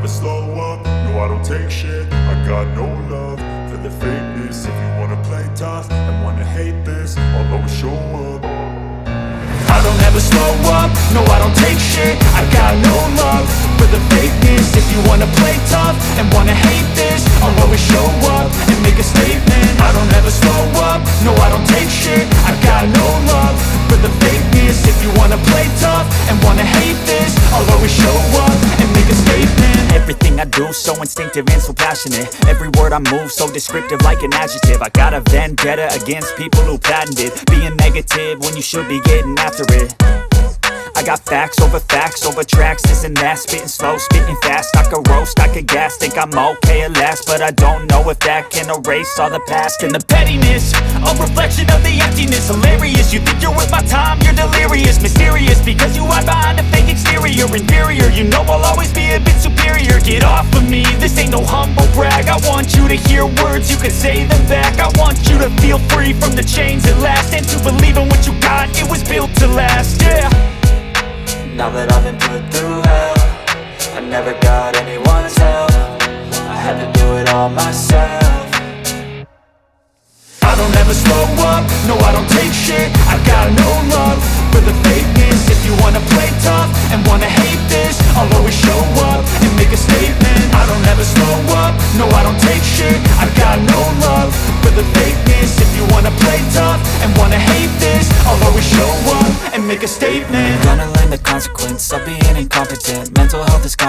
slow up, no I don't take shit. I got no love for the fakeness. If you wanna play tough and wanna hate this, I'll always show up. I don't ever slow up, no I don't take shit. I got no love for the fakeness. If you wanna play tough and wanna hate this, I'll always show up and make a statement. I don't ever slow up, no I don't take shit. I got no love for the fakeness. If you wanna play tough and wanna hate this, I'll always show up and make a statement. Everything I do so instinctive and so passionate. Every word I move so descriptive like an adjective. I got a vendetta against people who patented being negative when you should be getting after it. I got facts over tracks, this and that. Spitting slow, spitting fast, I could roast, I could gas. Think I'm okay at last, but I don't know if that can erase all the past. And the pettiness, a reflection of the emptiness. Hilarious, you think you're worth my time, you're delirious. Mysterious, because you hide behind a fake exterior. Inferior, you know I'll always be a bit superior. Get off of me, this ain't no humble brag. I want you to hear words, you can say them back. I want you to feel free from the chains at last, and to believe in what you got, it was built to last, yeah. Now that I've been put through hell, I never got anyone's help. I had to do it all myself. I don't ever slow up, no I don't take shit. I got no love for the fakeness. If you wanna play tough and wanna hate this, I'll always show up and make a statement. I don't ever slow up, no I don't take shit. I got no love for the fakeness. If you wanna play tough and wanna hate this, I'll always show up and make a statement. Gonna learn the consequence of being incompetent. Mental health is confident.